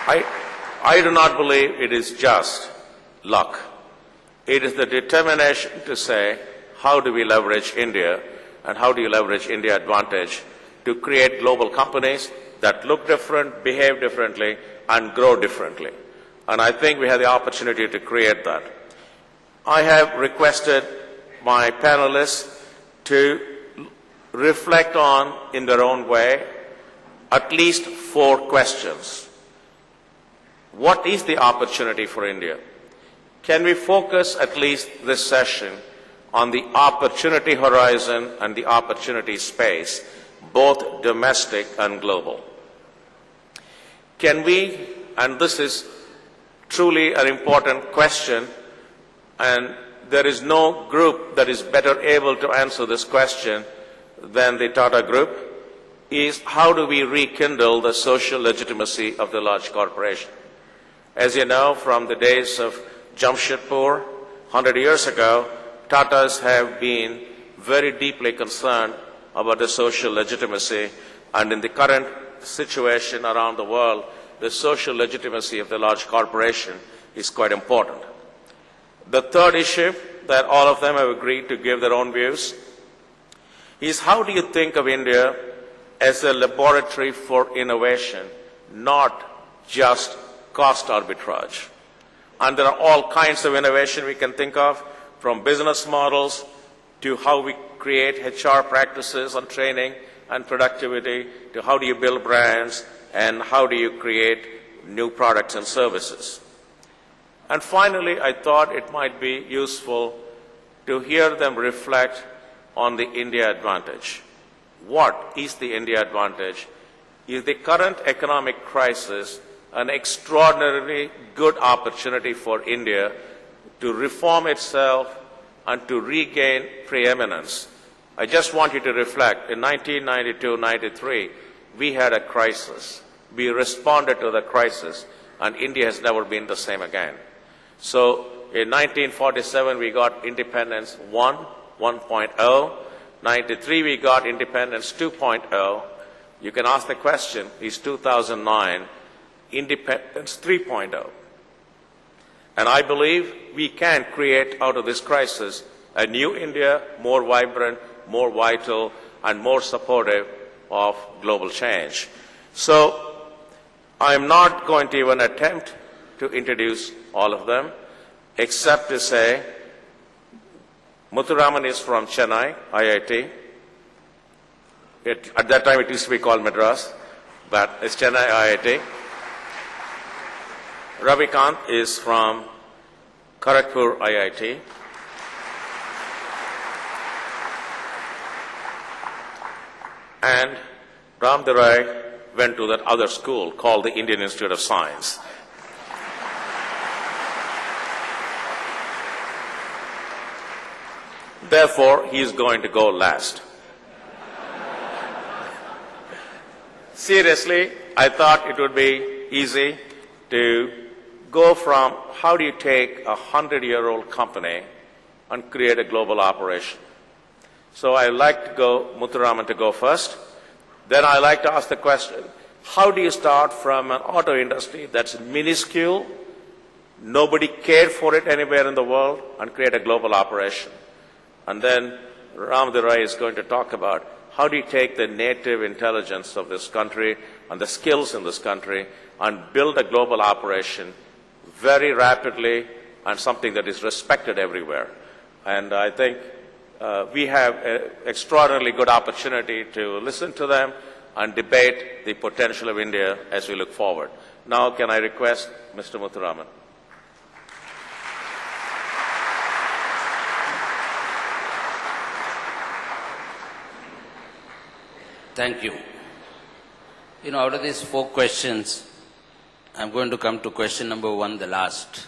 I, I do not believe it is just luck. It is the determination to say, how do we leverage India and how do you leverage India advantage to create global companies that look different, behave differently, and grow differently. And I think we have the opportunity to create that. I have requested my panelists to reflect on, in their own way, at least 4 questions. What is the opportunity for India? Can we focus at least this session on the opportunity horizon and the opportunity space, both domestic and global? Can we, and this is truly an important question, and there is no group that is better able to answer this question than the Tata Group, is how do we rekindle the social legitimacy of the large corporation? As you know, from the days of Jamshedpur, 100 years ago, Tatas have been very deeply concerned about the social legitimacy, and in the current situation around the world, the social legitimacy of the large corporation is quite important. The third issue that all of them have agreed to give their own views is how do you think of India as a laboratory for innovation, not just cost arbitrage? And there are all kinds of innovation we can think of, from business models to how we create HR practices on training and productivity, to how do you build brands, and how do you create new products and services. And finally, I thought it might be useful to hear them reflect on the India advantage. What is the India advantage? Is the current economic crisis an extraordinarily good opportunity for India to reform itself and to regain preeminence? I just want you to reflect. In 1992-93, we had a crisis. We responded to the crisis, and India has never been the same again. So in 1947, we got independence 1.0. 93, we got independence 2.0. You can ask the question, is 2009 independence 3.0? And I believe we can create out of this crisis a new India, more vibrant, more vital, and more supportive of global change. So I am not going to even attempt to introduce all of them, except to say Muthuraman is from Chennai, IIT. At that time it used to be called Madras, but it's Chennai, IIT. Ravikant is from Kharagpur, IIT. And Ram Durai went to that other school called the Indian Institute of Science. Therefore, he is going to go last. Seriously, I thought it would be easy to go from how do you take a 100-year-old company and create a global operation. So I like to go, Muthuraman to go first. Then I like to ask the question, how do you start from an auto industry that's minuscule, nobody cared for it anywhere in the world, and create a global operation? And then Ram Durai is going to talk about how do you take the native intelligence of this country and the skills in this country and build a global operation very rapidly and something that is respected everywhere. And I think we have an extraordinarily good opportunity to listen to them and debate the potential of India as we look forward. Now, can I request Mr. Muthuraman? Thank you. You know, out of these 4 questions, I'm going to come to question number 1, the last.